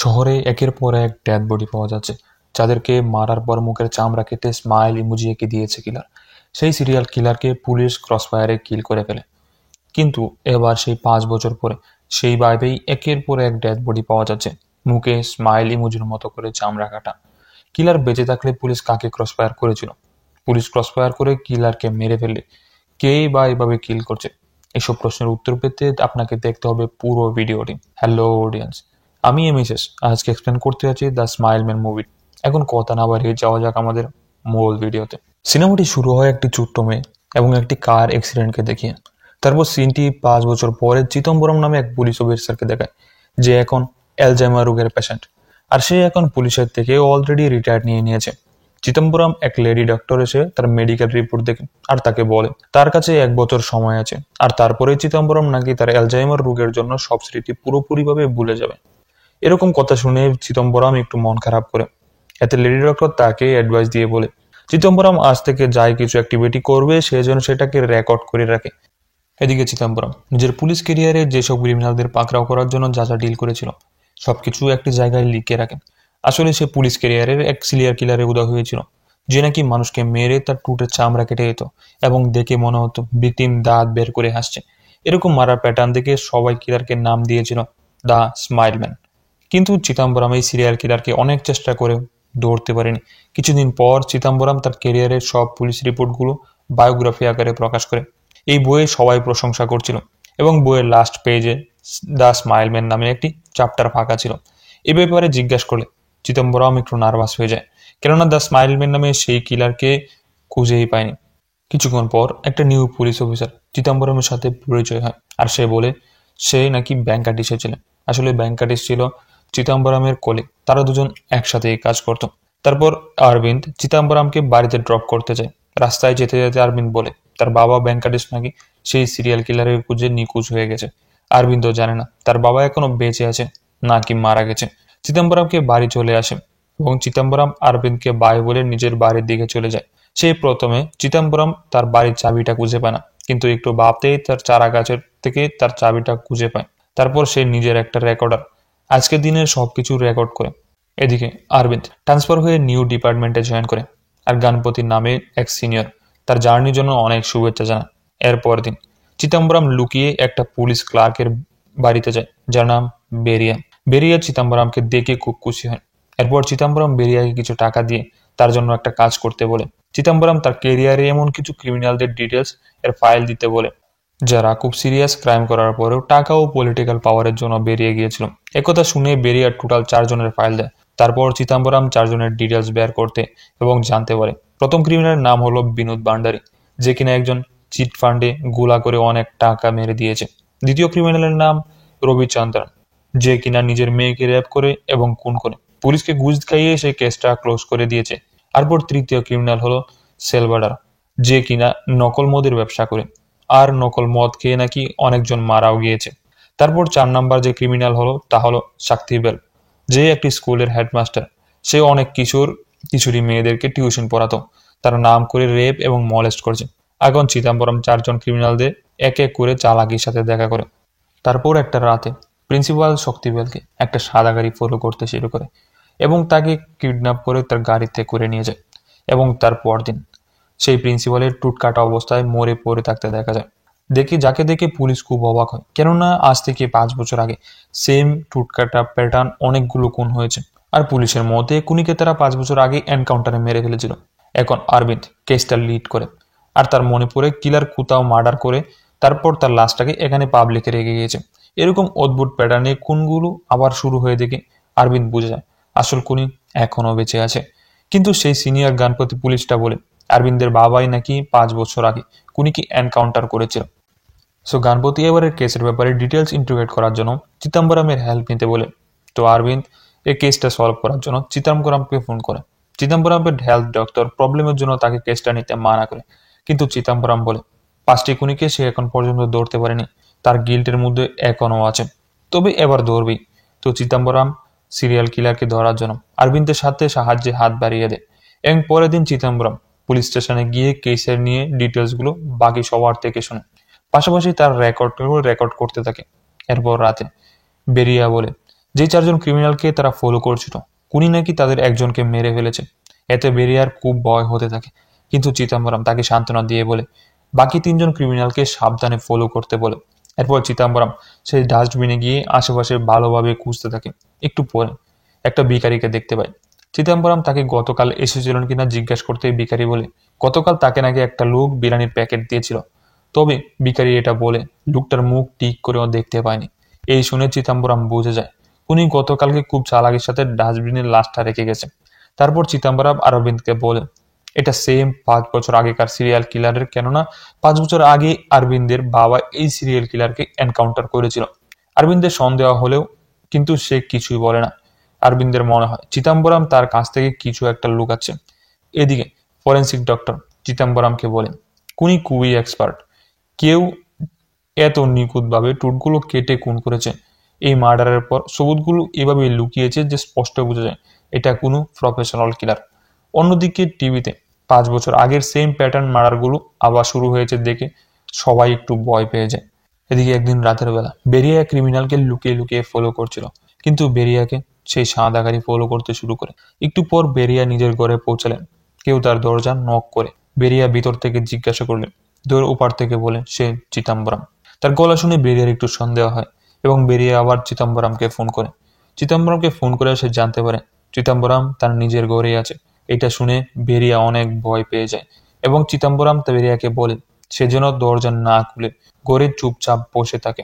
শহরে একের পর এক ডেড বডি পাওয়া যাচ্ছে, যাদেরকে মারার পর মুখের চামড়া কেটে স্মাইল ইমোজি এঁকে দিয়েছে কিলার। সেই সিরিয়াল কিলারকে পুলিশ ক্রসফায়ারে কিল করে ফেলে। কিন্তু এবার সেই 5 বছর পরে সেইভাবেই একের পর এক ডেড বডি পাওয়া যাচ্ছে, মুখে স্মাইল ইমোজির মতো করে চামড়া কাটা। কিলার বেঁচে থাকলে পুলিশ কাকে ক্রসফায়ার করেছিল? পুলিশ ক্রসফায়ার করে কিলারকে মেরে ফেললে কেই বা এভাবে কিল করছে? এসব প্রশ্নের উত্তর পেতে আপনাকে দেখতে হবে পুরো ভিডিওটি। হ্যালো অডিয়েন্স, আমি এমএসএস আজকে এক্সপ্লেন করতে যাচ্ছি দ্য স্মাইল ম্যান মুভি। এখন কথা না বাড়িয়ে যাওয়া যাক আমাদের মূল ভিডিওতে। সিনেমাটি শুরু হয় একটি ছোট্ট মেয়ে এবং একটি কার অ্যাক্সিডেন্টকে দেখিয়ে। তারপর সিনটি 5 বছর পরে চিদম্বরম নামে এক পুলিশ অফিসারকে দেখায়, যে এখন অ্যালজাইমার রোগের পেশেন্ট, আর সে এখন পুলিশের থেকে অলরেডি রিটায়ার্ড নিয়ে নিয়েছে। চিদম্বরম এক লেডি ডক্টর এসে তার মেডিকেল রিপোর্ট দেখে আর তাকে বলে তার কাছে 1 বছর সময় আছে, আর তারপরে চিদম্বরম নাকি তার অ্যালজাইমার রোগের জন্য সব স্মৃতি পুরোপুরিভাবে ভুলে যাবে। এরকম কথা শুনে চিদম্বরম একটু মন খারাপ করে। এতে লেডি ডক্টর তাকে অ্যাডভাইস দিয়ে বলে চিদম্বরম আজ থেকে যাই কিছু অ্যাক্টিভিটি করবে সে যেন সেটাকে রেকর্ড করে রাখে। এদিকে চিদম্বরম নিজের পুলিশ ক্যারিয়ারে যেসব ক্রিমিনালদের পাকড়াও করার জন্য যা যা ডিল করেছিল সবকিছু একটি জায়গায় লিখে রাখেন। আসলে সে পুলিশ ক্যারিয়ারের এক সিরিয়াল কিলারে উদয় হয়েছিল, যে নাকি মানুষকে মেরে তার টুটের চামড়া কেটে যেত এবং দেখে মনে হতো ভিকটিম দাঁত বের করে হাসছে। এরকম মারার প্যাটার্ন দেখে সবাই কিলারকে নাম দিয়েছিল দ্য স্মাইল ম্যান। কিন্তু চিদম্বরম এই সিরিয়াল কিলারকে অনেক চেষ্টা করে ধরতে পারেনি। কিছুদিন পর চিদম্বরম তার ক্যারিয়ারের সব পুলিশ রিপোর্টগুলো বায়োগ্রাফি আকারে প্রকাশ করে। এই বইয়ে সবাই প্রশংসা করছিল এবং বইয়ের লাস্ট পেজে দ্য স্মাইল ম্যান নামে একটি চ্যাপ্টার ফাঁকা ছিল। এ ব্যাপারে জিজ্ঞাসা করলে চিদম্বরম একটু নার্ভাস হয়ে যায়, কেননা দ্য স্মাইল ম্যান নামে সেই কিলারকে খুঁজেই পায়নি। কিছুক্ষণ পর একটা নিউ পুলিশ অফিসার চিদম্বরমের সাথে পরিচয় হয়, আর সে বলে সে নাকি ব্যাংকাট এসেছিলেন। আসলে ব্যাংকাট ছিল চিদম্বরমের কলিগ, তারা দুজন একসাথেই কাজ করত। তারপর অরবিন্দ চিদম্বরমকে বাড়িতে ড্রপ করতে যায়। রাস্তায় যেতে যেতে অরবিন্দ বলে তার বাবা ব্যাংকাটিস নাকি সেই সিরিয়াল কিলারের খুঁজে নিখোঁজ হয়ে গেছে। অরবিন্দ জানে না তার বাবা এখনো বেঁচে আছে নাকি মারা গেছে। চিদম্বরমকে বাড়ি চলে আসে এবং চিদম্বরম অরবিন্দকে বাই বলে নিজের বাড়ির দিকে চলে যায়। সেই প্রথমে চিদম্বরম তার বাড়ির চাবিটা খুঁজে পায় না, কিন্তু একটু ভাবতেই তার চারা গাছের থেকে তার চাবিটা খুঁজে পায়। তারপর সে নিজের একটা রেকর্ডার আজকের দিনের সবকিছু রেকর্ড করে। এদিকে অরবিন্দ ট্রান্সফার হয়ে নিউ ডিপার্টমেন্টে জয়েন করে, আর গণপতি নামে এক সিনিয়র তার জার্নির জন্য অনেক শুভেচ্ছা জানায়। এরপর দিন চিদম্বরম লুকিয়ে একটা পুলিশ ক্লার্কের বাড়িতে যায়, যার নাম বেরিয়া। বেরিয়া চিদম্বরমকে দেখে খুব খুশি হয়। এরপর চিদম্বরম বেরিয়াকে কিছু টাকা দিয়ে তার জন্য একটা কাজ করতে বলে। চিদম্বরম তার ক্যারিয়ারে এমন কিছু ক্রিমিনালদের ডিটেলস এর ফাইল দিতে বলে, যারা খুব সিরিয়াস ক্রাইম করার পরেও টাকা ও পলিটিক্যাল পাওয়ারের জন্য বেরিয়ে গিয়েছিল। একথা শুনে বেরিয়া টোটাল 4 জনের ফাইল দেয়। তারপর চিদম্বরম 4 জনের ডিটেলস বের করতে এবং জানতে পারে প্রথম ক্রিমিনালের নাম হলো বিনোদ ভান্ডারী, যে কিনা একজন চিট ফান্ডে গোলা করে অনেক টাকা মেরে দিয়েছে। দ্বিতীয় ক্রিমিনালের নাম রবিচন্দ্রন, যে কিনা নিজের মেয়েকে রেপ করে এবং খুন করে পুলিশকে ঘুষ খাইয়ে সেই কেসটা ক্লোজ করে দিয়েছে। তারপর তৃতীয় ক্রিমিনাল হলো সেলভাডার, যে কিনা নকল মদের ব্যবসা করে আর নকল মদ খেয়ে নাকি অনেকজন মারাও গিয়েছে। তারপর 4 নম্বর যে ক্রিমিনাল হলো তা হলো শক্তিবেল, যে একটি স্কুলের হেডমাস্টার। সে অনেক কিশোরী মেয়েদেরকে টিউশন পড়াতো, তার নাম করে রেপ এবং মলেস্ট করেছে। এখন চিদম্বরম 4 জন ক্রিমিনালদের এক এক করে চালাকির সাথে দেখা করে। তারপর একটা রাতে প্রিন্সিপাল শক্তিবেলকে একটা সাদা গাড়ি ফলো করতে শুরু করে এবং তাকে কিডন্যাপ করে তার গাড়িতে করে নিয়ে যায়। এবং তার পরদিন সেই প্রিন্সিপালের টুট কাটা অবস্থায় মরে পড়ে থাকতে দেখা যায়। যাকে দেখে পুলিশ খুব অবাক হয়, কেননা আজ থেকে 5 বছর আগে সেম টুটকাটা প্যাটার্ন অনেকগুলো খুন হয়েছে, আর পুলিশের মতে খুনিকে তারা 5 বছর আগে এনকাউন্টারে মেরে ফেলেছিল। এখন অরবিন্দ কেসটা লিড করে, আর তার মনে পড়ে কিলার কোথাও মার্ডার করে তারপর তার লাশটাকে এখানে পাবলিকে রেখে গিয়েছে। এরকম অদ্ভুত প্যাটার্নে খুনগুলো আবার শুরু হয়ে দেখে অরবিন্দ বুঝে যায় আসল খুনি এখনো বেঁচে আছে। কিন্তু সেই সিনিয়র গণপতি পুলিশটা বলে অরবিন্দের বাবাই নাকি 5 বছর আগে খুনিকে এনকাউন্টার করেছিল। সো গণপতি এবারের কেসের ব্যাপারে ডিটেলস ইন্টিগ্রেট করার জন্য চিদম্বরমের হেল্প নিতে বলে। তো অরবিন্দ এই কেসটা সলভ করার জন্য চিদম্বরমকে ফোন করে। চিদম্বরমের হেলথ ডক্টর প্রবলেমের জন্য তাকে কেসটা নিতে মানা করে, কিন্তু চিদম্বরম বলে 5টি খুনিকে সে এখন পর্যন্ত ধরতে পারেনি, তার গিল্টের মধ্যে এখনো আছে, তবে এবার ধরবেই। তো চিদম্বরম সিরিয়াল কিলারকে ধরার জন্য অরবিন্দের সাথে সাহায্যে হাত বাড়িয়ে দেয়। এবং পরের দিন চিদম্বরম পুলিশ স্টেশনে গিয়ে কেসের নিয়ে ডিটেলসগুলো বাকি সবার থেকে শোনে, পাশাপাশি তার রেকর্ড করতে থাকে। এরপর রাতে বেরিয়া বলে যে 4জন ক্রিমিনালকে তারা ফলো করছিল, কুনি নাকি তাদের একজনকে মেরে ফেলেছে। এতে বেরিয়ার খুব ভয় হতে থাকে, কিন্তু চিদম্বরম তাকে সান্ত্বনা দিয়ে বলে বাকি 3জন ক্রিমিনালকে সাবধানে ফলো করতে বলে। এরপর চিদম্বরম সেই ডাস্টবিনে গিয়ে আশেপাশে ভালোভাবে খুঁজতে থাকে। একটু পরে একটা ভিখারিকে দেখতে পায়। চিদম্বরম তাকে গতকাল এসেছিলেন কিনা জিজ্ঞাসা করতে ভিখারি বলে গতকাল তাকে নাকি একটা লোক বিরিয়ানির প্যাকেট দিয়েছিল। তবে ভিখারি এটা বলে লোকটার মুখ ঠিক করেও দেখতে পায়নি। এই শুনে চিদম্বরম বুঝে যায় উনি গতকালকে খুব চালাকির সাথে ডাস্টবিনের লাশটা রেখে গেছে। তারপর চিদম্বরম অরবিন্দকে বলে এটা সেম 5 বছর আগেকার সিরিয়াল কিলারের, কেননা 5 বছর আগে অরবিন্দের বাবা এই সিরিয়াল কিলারকে এনকাউন্টার করেছিল। অরবিন্দের সন্দেহ হলেও কিন্তু সে কিছুই বলে না। অরবিন্দের মনে হয় চিদম্বরম তার কাছ থেকে কিছু একটা লুকাচ্ছে। এদিকে ফরেন্সিক ডক্টর চিদম্বরমকে বলেন উনি খুবই এক্সপার্ট। কেউ এত নিখুঁতভাবে টুটগুলো কেটে খুন করেছে, এই মার্ডারের পর সবুতগুলো এভাবে লুকিয়েছে যে স্পষ্ট বোঝা যায় এটা কোনো প্রফেশনাল কিলার। অন্যদিকে টিভিতে 5 বছর আগের সেম প্যাটার্ন মার্ডারগুলো আবার শুরু হয়েছে দেখে সবাই একটু ভয় পেয়ে যায়। এদিকে একদিন রাতের বেলা বেরিয়া ক্রিমিনালকে লুকিয়ে লুকিয়ে ফলো করছিল, কিন্তু বেরিয়াকে সেই সাদা গাড়ি ফলো করতে শুরু করে। একটু পর বেরিয়া নিজের ঘরে পৌঁছালেন। কেউ তার দরজা নক করে। বেরিয়া ভিতর থেকে জিজ্ঞাসা করলেন, দৌড় ওপার থেকে বলে সে চিদম্বরম। তার গলা শুনে বেরিয়ার একটু সন্দেহ হয় এবং বেরিয়া আবার চিদম্বরমকে ফোন করে। চিদম্বরমকে ফোন করে সে জানতে পারে চিদম্বরম তার নিজের ঘরেই আছে। এটা শুনে বেরিয়া অনেক ভয় পেয়ে যায় এবং চিদম্বরম বেরিয়াকে বলে সে যেন দরজা না খুলে ঘরে চুপচাপ বসে থাকে।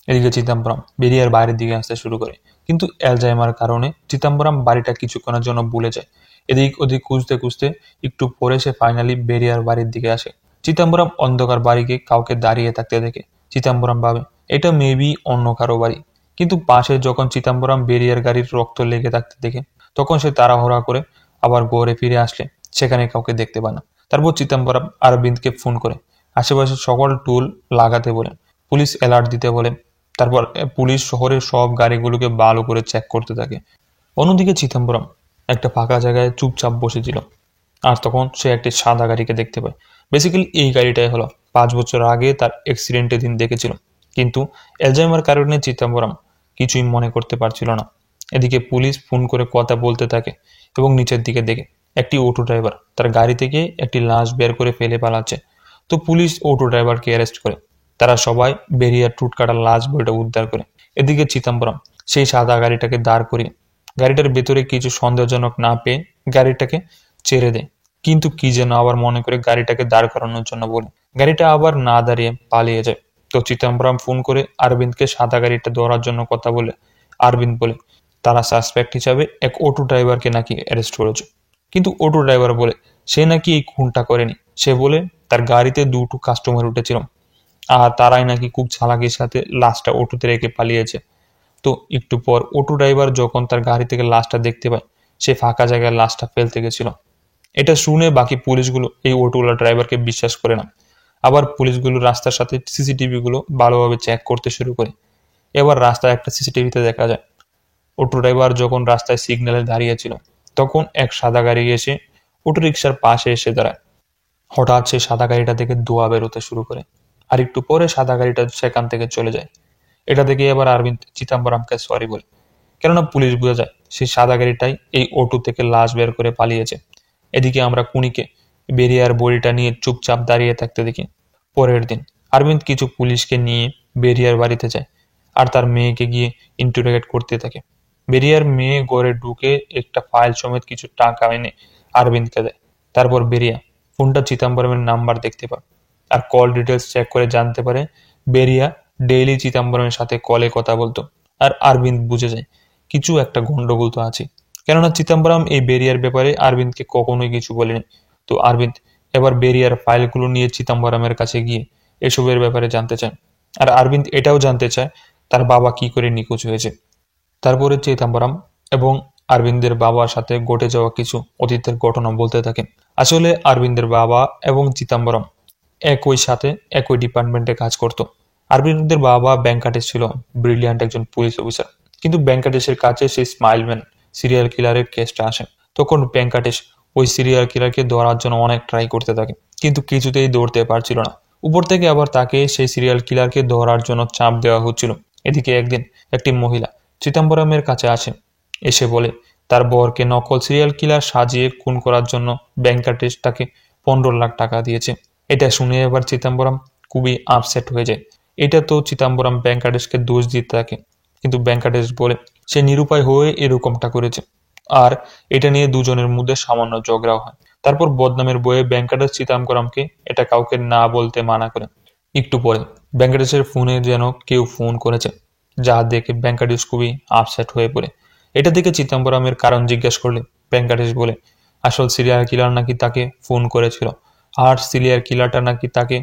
এদিকে চিদম্বরম বেরিয়ার বাইরের দিকে আসতে শুরু করে, কিন্তু অ্যালজাইমার কারণে চিদম্বরম বাড়িটা কিছুক্ষণের জন্য ভুলে যায়। এদিক ওদিক খুঁজতে খুঁজতে একটু পরে সে ফাইনালি বেরিয়ার বাড়ির দিকে আসে। চিদম্বরম অন্ধকার বাড়িকে কাউকে দাঁড়িয়ে থাকতে দেখে। চিদম্বরম ভাবে এটা মেবি অন্য কারো বাড়ি, কিন্তু পাশে যখন চিদম্বরম বেরিয়ার গাড়ির রক্ত লেগে থাকতে দেখে তখন সে তাড়াহুড়া করে আবার ঘরে ফিরে আসলে সেখানে কাউকে দেখতে পায় না। তারপর চিদম্বরম অরবিন্দকে ফোন করে আশেপাশে সকল টুল লাগাতে বলেন, পুলিশ অ্যালার্ট দিতে বলেন। তারপর পুলিশ শহরের সব গাড়িগুলোকে ভালো করে চেক করতে থাকে। অন্যদিকে চিদম্বরম একটা ফাঁকা জায়গায় চুপচাপ বসেছিল, আর তখন সে একটি সাদা গাড়িকে দেখতে পায়। বেসিক্যালি এই গাড়িটাই হলো 5 বছর আগে তার অ্যাক্সিডেন্টের দিন দেখেছিল, কিন্তু অ্যালজাইমার কারণে চিদম্বরম কিছুই মনে করতে পারছিল না। এদিকে পুলিশ ফোন করে কথা বলতে থাকে এবং নিচের দিকে দেখে একটি অটো ড্রাইভার তার গাড়ি থেকে একটি লাশ বের করে ফেলে পালাচ্ছে। তো পুলিশ অটো ড্রাইভারকে অ্যারেস্ট করে। তারা সবাই বেরিয়ার টুটকাটার লাশ বইটা উদ্ধার করে। এদিকে চিদম্বরম সেই সাদা গাড়িটাকে দাঁড় করিয়ে গাড়িটার ভেতরে কিছু সন্দেহজনক না পেয়ে গাড়িটাকে ছেড়ে দেয়, কিন্তু কি যেন আবার মনে করে গাড়িটাকে দাঁড় করানোর জন্য বলে গাড়িটা আবার না দাঁড়িয়ে পালিয়ে যায়। তো চিদম্বরম ফোন করে অরবিন্দকে সাদা গাড়িটা ধরার জন্য কথা বলে। অরবিন্দ বলে তারা সাসপেক্ট হিসাবে এক অটো ড্রাইভারকে নাকি অ্যারেস্ট করেছে, কিন্তু অটো ড্রাইভার বলে সে নাকি এই খুনটা করেনি। সে বলে তার গাড়িতে 2টো কাস্টমার উঠেছিল আর তারাই নাকি খুব চালাকির সাথে লাশটা অটোতে রেখে পালিয়েছে। তো একটু পর অটো ড্রাইভার যখন তার গাড়ি থেকে লাশটা দেখতে পায় সে ফাঁকা জায়গায় লাশটা ফেলতে গেছিল। এটা শুনে বাকি পুলিশগুলো এই অটোওয়ালা ড্রাইভারকে বিশ্বাস করে না। আবার পুলিশগুলো রাস্তার সাথে সিসিটিভি গুলো ভালোভাবে চেক করতে শুরু করে। এবার রাস্তায় একটা সিসিটিভিতে দেখা যায় অটো ড্রাইভার যখন রাস্তায় সিগন্যালে দাঁড়িয়েছিল তখন এক সাদা গাড়ি এসে অটো রিক্সার পাশে এসে দাঁড়ায়। হঠাৎ সেই সাদা গাড়িটা থেকে ধোঁয়া বেরোতে শুরু করে, আর একটু পরে সাদা গাড়িটা সেখান থেকে চলে যায়। এটা দেখে এবার অরবিন্দ চিদম্বরমকে সরি বলে, কেননা পুলিশ বোঝা যায় সেই সাদা গাড়িটাই এই অটো থেকে লাশ বের করে পালিয়েছে। এদিকে আমরা কুনিকে বেরিয়ার বড়িটা নিয়ে চুপচাপ দাঁড়িয়ে থাকতে দেখি। পরের দিন অরবিন্দ কিছু পুলিশকে নিয়ে বেরিয়ার বাড়িতে যায় আর তার মেয়েকে গিয়ে ইন্টারোগেট করতে থাকে। বেরিয়ার মেয়ে ঘরে ঢুকে একটা ফাইল সমেত কিছু টাকা এনে অরবিন্দকে দেয়। তারপর বেরিয়া ফোনটা চিদম্বরমের নাম্বার দেখতে পায় আর কল ডিটেলস চেক করে জানতে পারে বেরিয়া ডেইলি চিদম্বরমের সাথে কলে কথা বলতো। আর অরবিন্দ বুঝে যায় কিছু একটা গন্ডগোল তো আছে, কেননা চিদম্বরম এই বেরিয়ার ব্যাপারে অরবিন্দকে কখনোই কিছু বলেনি। তো অরবিন্দ এবার বেরিয়ার ফাইলগুলো নিয়ে চিদম্বরমের কাছে গিয়ে এসবের ব্যাপারে জানতে চায়। আর অরবিন্দ এটাও জানতে চায় তার বাবা কি করে নিখোঁজ হয়েছে। তারপরে চিদম্বরম এবং অরবিন্দের বাবার সাথে ঘটে যাওয়া কিছু অতীতের ঘটনা বলতে থাকে। আসলে অরবিন্দের বাবা এবং চিদম্বরম একই সাথে একই ডিপার্টমেন্টে কাজ করত। অরবিন্দের বাবা ব্যাংকাটেশ ছিল ব্রিলিয়ান্ট একজন পুলিশ অফিসার, কিন্তু ব্যাংকাটেশের কাছে সেই স্মাইলম্যান সিরিয়াল কিলারের কেসটা আসে। তখন ব্যাংকাটেশ ওই সিরিয়াল কিলারকে ধরার জন্য অনেক ট্রাই করতে থাকে, কিন্তু কিছুতেই ধরতে পারছিল না। উপর থেকে আবার তাকে সেই সিরিয়াল কিলারকে ধরার জন্য চাপ দেওয়া হচ্ছিল। এদিকে একদিন একটি মহিলা চিদম্বরমের কাছে আসে, এসে বলে তার বরকে নকল সিরিয়াল কিলার সাজিয়ে খুন করার জন্য ব্যাংকাটেশ তাকে 15 লাখ টাকা দিয়েছে। এটা শুনে এবার চিদম্বরম খুবই আপসেট হয়ে যায়। এটা তো চিদম্বরম ব্যাংকাটেশকে দোষ দিতে থাকে, কিন্তু ব্যাংকাটেশ বলে সে নিরুপায় হয়ে এরকমটা করেছে। আর এটা নিয়ে দুজনের মধ্যে সামান্য ঝগড়াও হয়। তারপর বদনামের বয়ে ব্যাংকাটেশ চিদম্বরমকে এটা কাউকে না বলতে মানা করে। একটু পরে ব্যাংকাটেশের ফোনে যেন কেউ ফোন করেছে, যা দেখে ব্যাংকাটেশ খুবই আপসেট হয়ে পড়ে। এটা দেখে চিদম্বরমের কারণ জিজ্ঞেস করলে ব্যাংকাটেশ বলে আসল সিরিয়াল কিলার নাকি তাকে ফোন করেছিল, আর সিরিয়াল কিলারটা নাকি তাকে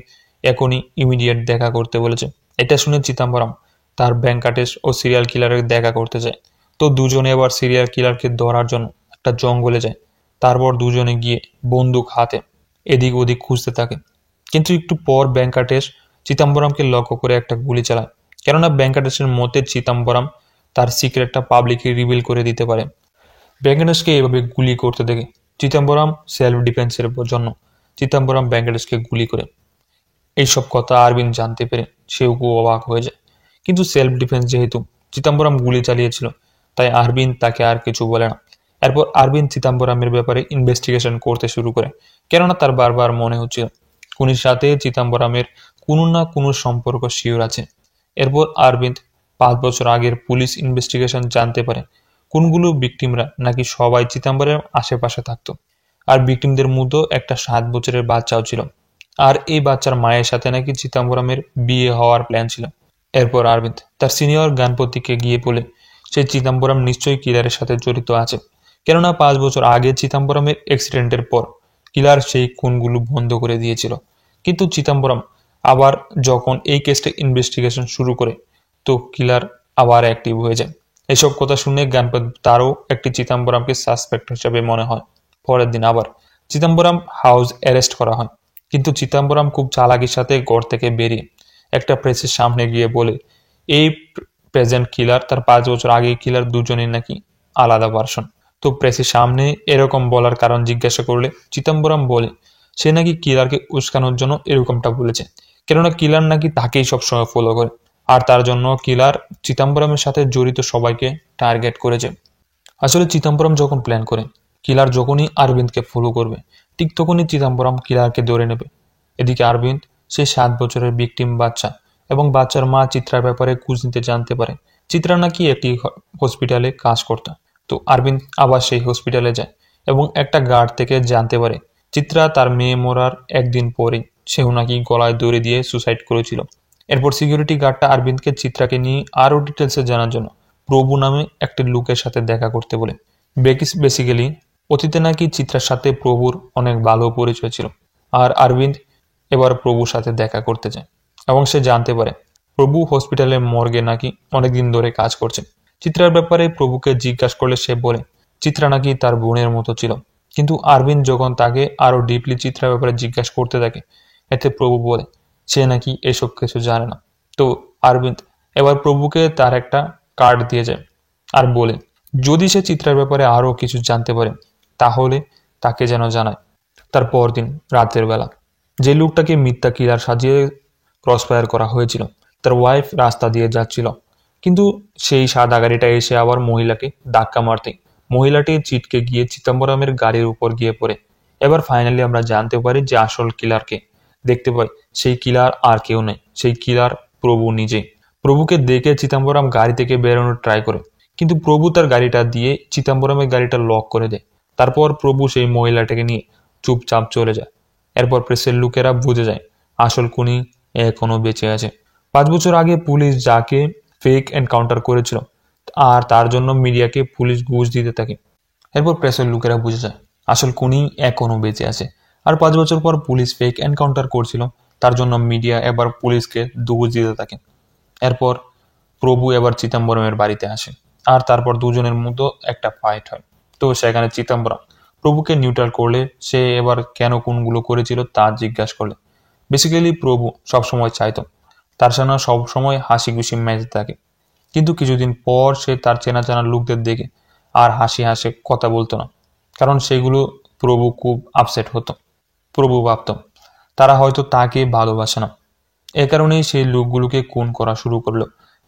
এখনই ইমিডিয়েট দেখা করতে বলেছে। এটা শুনে চিদম্বরম তার ব্যাংকাটেশ ও সিরিয়াল কিলারের দেখা করতে যায়। তো দুজনে এবার সিরিয়াল কিলারকে ধরার জন্য একটা জঙ্গলে যায়। তারপর দুজনে গিয়ে বন্দুক হাতে এদিক ওদিক খুঁজতে থাকে। কিন্তু একটু পর ব্যাংকাটেশ চিদম্বরমকে লক্ষ্য করে একটা গুলি চালায়, কেননা ব্যাংকাটেশের মতে চিদম্বরম তার সিক্রেটটা পাবলিকলি রিভিল করে দিতে পারে। ব্যাংকাটেশকে এভাবে গুলি করতে দেখে চিদম্বরম সেলফ ডিফেন্সের জন্য চিদম্বরম ব্যাংকাটেশকে গুলি করে। এইসব কথা আরবিন জানতে পেরে সেও খুব অবাক হয়ে যায়। কিন্তু সেলফ ডিফেন্স যেহেতু চিদম্বরম গুলি চালিয়েছিল, তাই আরবিন তাকে আর কিছু বলে না। এরপর আরবিন চিদম্বরমের ব্যাপারে ইনভেস্টিগেশন করতে শুরু করে, কেননা তার বারবার মনে হচ্ছিল খুনির সাথে চিদম্বরমের কোনো না কোনো সম্পর্ক শিওর আছে। এরপর আরবিন্দ 5 বছর আগের পুলিশ ইনভেস্টিগেশন জানতে পারে কোনগুলো ভিকটিমরা নাকি সবাই চিদম্বরের আশেপাশে থাকতো, আর ভিকটিমদের মধ্যে একটা 7 বছরের বাচ্চাও ছিল, আর এই বাচ্চার মায়ের সাথে নাকি চিদম্বরমের বিয়ে হওয়ার প্ল্যান ছিল। এরপর আরবিন্দ তার সিনিয়র গানপতিকে গিয়ে বলে সে চিদম্বরম নিশ্চয়ই কিলারের সাথে জড়িত আছে, কেননা 5 বছর আগে চিদম্বরমের অ্যাক্সিডেন্টের পর কিলার সেই খুনগুলো বন্ধ করে দিয়েছিল। কিন্তু চিদম্বরম আবার যখন এই কেসটা ইনভেস্টিগেশন শুরু করে, তো কিলার আবার অ্যাক্টিভ হয়ে যায়। এসব কথা শুনে গানপতি তারও একটি চিদম্বরমকে সাসপেক্ট হিসেবে মনে হয়। পরের দিন আবার চিদম্বরম হাউস অ্যারেস্ট করা হয়, কিন্তু চিদম্বরম খুব চালাকির সাথে ঘর থেকে বেরিয়ে একটা প্রেসের সামনে গিয়ে বলে এই প্রেজেন্ট কিলার তার 5 বছর আগে কিলার দুজনেই নাকি আলাদা ভার্সন। তো প্রেসের সামনে এরকম বলার কারণ জিজ্ঞাসা করলে চিদম্বরম বলে সে নাকি কিলারকে উস্কানোর জন্য এরকমটা বলেছে, কেননা কিলার নাকি তাকেই সবসময় ফলো করে, আর তার জন্য কিলার চিদম্বরমের সাথে জড়িত সবাইকে টার্গেট করেছে। আসলে চিদম্বরম যখন প্ল্যান করে কিলার যখনই অরবিন্দকে ফলো করবে, ঠিক তখনই চিদম্বরম কিলারকে ধরে নেবে। এদিকে অরবিন্দ সে 7 বছরের ভিকটিম বাচ্চা এবং বাচ্চার মা চিত্রার ব্যাপারে খোঁজ নিতে জানতে পারে চিত্রা নাকি একটি হসপিটালে কাজ করত। তো অরবিন্দ আবার সেই হসপিটালে যায় এবং একটা গার্ড থেকে জানতে পারে চিত্রা তার মেয়ে মরার একদিন পরেই সেও নাকি গলায় দড়ি দিয়ে সুসাইড করেছিল। এরপর সিকিউরিটি গার্ডটা অরবিন্দকে চিত্রাকে নিয়ে আরো ডিটেলসে জানার জন্য প্রভু নামে একটা লোকের সাথে দেখা করতে বলে। বেসিক্যালি অতীতে নাকি চিত্রার সাথে প্রভুর অনেক ভালো পরিচয় ছিল, আর অরবিন্দ এবার প্রভুর সাথে দেখা করতে যায় এবং সে জানতে পারে প্রভু হসপিটালের মর্গে নাকি অনেকদিন ধরে কাজ করছে। চিত্রার ব্যাপারে প্রভুকে জিজ্ঞাসা করলে সে বলে চিত্রা নাকি তার বোনের মতো ছিল, কিন্তু অরবিন্দ যখন তাকে আরো ডিপলি চিত্রার ব্যাপারে জিজ্ঞাসা করতে থাকে, এতে প্রভু বলে সে নাকি এসব কিছু জানে না। তো অরবিন্দ এবার প্রভুকে তার একটা কার্ড দিয়ে যায় আর বলে যদি সে চিত্রার ব্যাপারে আরো কিছু জানতে পারে তাহলে তাকে যেন জানায়। তার পরদিন রাতের বেলা যে লোকটাকে মিথ্যা কিলার সাজিয়ে ক্রসফায়ার করা হয়েছিল তার ওয়াইফ রাস্তা দিয়ে যাচ্ছিল, কিন্তু সেই সাদা গাড়িটা এসে আবার মহিলাকে ধাক্কা মারতে মহিলাটি ছিটকে গিয়ে চিদম্বরমের গাড়ির উপর গিয়ে পড়ে। এবার ফাইনালি আমরা জানতে পারি যে আসল কিলারকে দেখতে পাই সেই কিলার আর কেউ নেই, সেই কিলার প্রভু নিজে। প্রভুকে দেখে চিদম্বরম গাড়ি থেকে বেরোনোর ট্রাই করে, কিন্তু প্রভু তার গাড়িটা দিয়ে চিদম্বরমের গাড়িটা লক করে দেয়। তারপর প্রভু সেই মহিলাটাকে নিয়ে চুপচাপ চলে যায়। এরপর প্রেসের লোকেরা বুঝে যায় আসল খুনি এখনো বেঁচে আছে। 5 বছর আগে পুলিশ যাকে ফেক এনকাউন্টার করেছিল আর তার জন্য মিডিয়াকে পুলিশ ঘুষ দিতে থাকে। এরপর প্রেসের লোকেরা বুঝে যায় আসল খুনি এখনো বেঁচে আছে, আর 5 বছর পর পুলিশ ফেক এনকাউন্টার করছিল তার জন্য মিডিয়া এবার পুলিশকে ঘুষ দিতে থাকে। এরপর প্রভু এবার চিদম্বরমের বাড়িতে আসে আর তারপর দুজনের মধ্যে একটা ফাইট হয়। তো সেখানে চিদম্বরম প্রভুকে নিউট্রাল করলে সে এবার কেন কোনগুলো করেছিল তা জিজ্ঞাসা করলে। বেসিক্যালি প্রভু সবসময় চাইতো তার সামনে সবসময় হাসি খুশি মেতে থাকে, কিন্তু কিছুদিন পর সে তার চেনা জানা লোকদের দেখে আর হাসি হাসে কথা বলতো না, কারণ সেগুলো প্রভু খুব আপসেট হতো। প্রভু ভাবত তারা হয়তো তাকে ভালোবাসে না, এ কারণেই সেই লোকগুলোকে খুন করা শুরু করলো।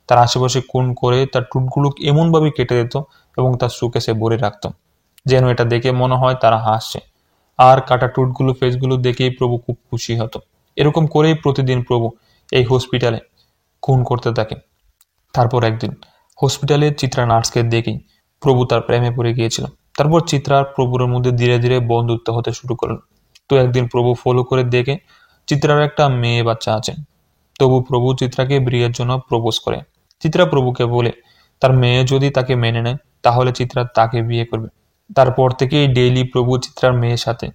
তার আশেপাশে খুন করে তার টুটগুলো এমনভাবে কেটে দিত এবং তার সুকেসে ভরে রাখত, যেন এটা দেখে মনে হয় তারা হাসছে। আর কাটা টুটগুলো ফেসগুলো দেখেই প্রভু খুব খুশি হতো। এরকম করেই প্রতিদিন প্রভু এই হসপিটালে খুন করতে থাকে। তারপর একদিন হসপিটালে চিত্রা নার্সকে দেখেই প্রভু তার প্রেমে পড়ে গিয়েছিল। তারপর চিত্রা আর প্রভুর মধ্যে ধীরে ধীরে বন্ধুত্ব হতে শুরু করলো। তো একদিন প্রভু ফলো করে দেখে চিত্রার একটা মেয়ে বাচ্চা আছে। তবু প্রভু চিত্রাকে বিয়ের জন্য প্রপোজ করে। চিত্রা প্রভুকে বলে তার মেয়ে যদি তাকে মেনে নেয় তাহলে চিত্রা তাকে বিয়ে করবে। তারপর থেকেই ডেইলি প্রভু চিত্রার মেয়ের সাথে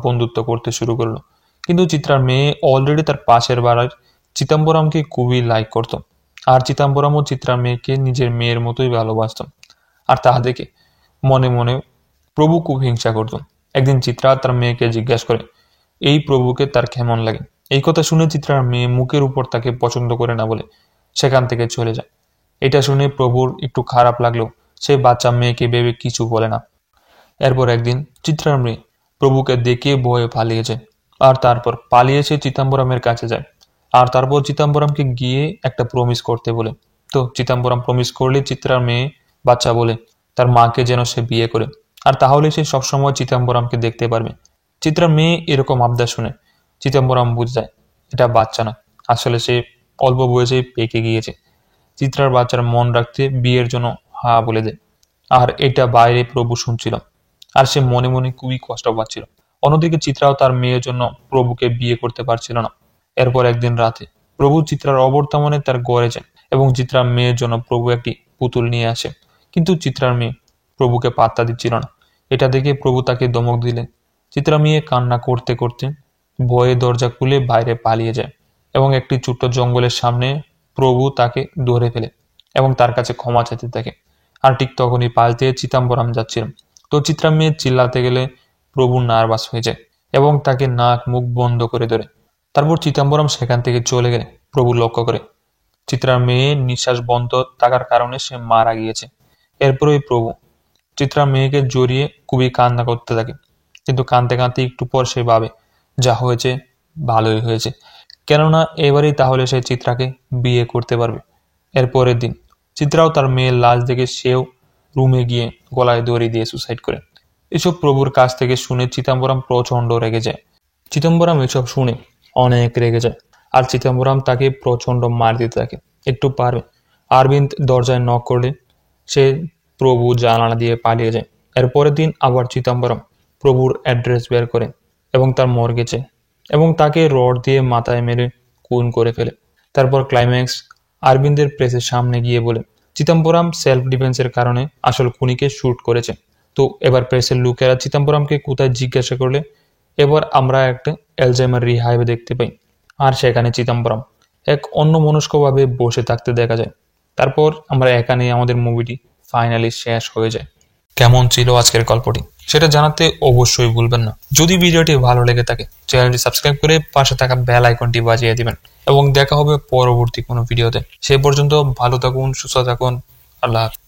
বন্ধুত্ব করতে শুরু করলো। কিন্তু চিত্রার মেয়ে অলরেডি তার পাশের বাড়ির চিদম্বরমকে খুবই লাইক করত, আর চিদম্বরমও চিত্রার মেয়েকে নিজের মেয়ের মতোই ভালোবাসত। আর তা দেখে মনে মনে প্রভু খুব হিংসা করত। একদিন চিত্রা তার মেয়েকে জিজ্ঞাসা করে এই প্রভুকে তার কেমন লাগে। এই কথা শুনে চিত্রার মেয়ে মুখের উপর তাকে পছন্দ করে না বলে সেখান থেকে চলে যায়। এটা শুনে প্রভুর একটু খারাপ লাগলেও সে বাচ্চা মেয়েকে ভেবে কিছু বলে না। এরপর একদিন চিত্রার মেয়ে প্রভুকে দেখে ভয়ে পালিয়ে যায়, আর তারপর পালিয়ে সে চিদম্বরমের কাছে যায়। আর তারপর চিদম্বরমকে গিয়ে একটা প্রমিস করতে বলে। তো চিদম্বরম প্রমিস করলে চিত্রার মেয়ে বাচ্চা বলে তার মাকে যেন সে বিয়ে করে, আর তাহলে সে সবসময় চিদম্বরমকে দেখতে পারবে। চিত্রার মেয়ে এরকম আবদার শুনে চিদম্বরম বুঝে যায় এটা বাচ্চা না, আসলে সে অল্প বয়সেই পেকে গিয়েছে। চিত্রার বাচ্চার মন রাখতে বিয়ের জন্য হা বলে দেয়। আর এটা বাইরে প্রভু শুনছিল, আর সে মনে মনে খুবই কষ্ট পাচ্ছিল। অন্যদিকে চিত্রাও তার মেয়ের জন্য প্রভুকে বিয়ে করতে পারছিল না। এরপর একদিন রাতে প্রভু চিত্রার অবর্তমানে তার ঘরে যায় এবং চিত্রার মেয়ের জন্য প্রভু একটি পুতুল নিয়ে আসে। কিন্তু চিত্রার মেয়ে প্রভুকে পাত্তা দিচ্ছিল না। এটা দেখে প্রভু তাকে ধমক দিলেন। চিত্রা মেয়ে কান্না করতে করতে ভয়ে দরজা খুলে বাইরে পালিয়ে যায় এবং একটি ছোট্ট জঙ্গলের সামনে প্রভু তাকে ধরে ফেলে এবং তার কাছে ক্ষমা চাইতে থাকে। আর ঠিক তখনই পাশ দিয়ে চিদম্বরম যাচ্ছিল। তো চিত্রা মেয়ে চিল্লাতে গেলে প্রভু নার্ভাস হয়ে যায় এবং তাকে নাক মুখ বন্ধ করে ধরে। তারপর চিদম্বরম সেখান থেকে চলে গেলে প্রভু লক্ষ্য করে চিত্রার মেয়ে নিঃশ্বাস বন্ধ থাকার কারণে সে মারা গিয়েছে। এরপরই প্রভু চিত্রার মেয়েকে জড়িয়ে খুবই কান্না করতে থাকে। কিন্তু কাঁদতে কাঁদতে একটু পর সে ভাবে যা হয়েছে ভালোই হয়েছে, কেননা এবারেই তাহলে সে চিত্রাকে বিয়ে করতে পারবে। এরপরের দিন চিত্রাও তার মেয়ের লাশ দেখে সেও রুমে গিয়ে গলায় দড়ি দিয়ে সুসাইড করে। এসব প্রভুর কাছ থেকে শুনে চিদম্বরম প্রচন্ড রেগে যায়। চিদম্বরম এসব শুনে অনেক রেগে যায়, আর চিদম্বরম তাকে প্রচন্ড মার দিতে থাকে। একটু পারবে অরবিন্দ দরজায় নক করলে সে প্রভু জানালা দিয়ে পালিয়ে যায়। এরপরের দিন আবার চিদম্বরম প্রভুর অ্যাড্রেস বের করে এবং তার মর্গে যায় এবং তাকে রড দিয়ে মাথায় মেরে খুন করে ফেলে। তারপর ক্লাইম্যাক্স অরবিন্দের প্রেসের সামনে গিয়ে বলে চিদম্বরম সেলফ ডিফেন্সের কারণে আসল খুনিকে শুট করেছে। তো এবার প্রেসের লোকেরা চিদম্বরমকে কোথায় জিজ্ঞাসা করলে এবার আমরা একটা অ্যালজাইমার রিহাইভে দেখতে পাই, আর সেখানে চিদম্বরম এক অন্যমনস্কভাবে বসে থাকতে দেখা যায়। তারপর আমরা এখানে আমাদের মুভিটি ফাইনালি শেষ হয়ে যায়। কেমন ছিল আজকের গল্পটি সেটা জানাতে অবশ্যই ভুলবেন না। যদি ভিডিওটি ভালো লেগে থাকে চ্যানেলটি সাবস্ক্রাইব করে পাশে থাকা বেল আইকনটি বাজিয়ে দিবেন এবং দেখা হবে পরবর্তী কোনো ভিডিওতে। সে পর্যন্ত ভালো থাকুন, সুস্থ থাকুন। আল্লাহ হাফেজ।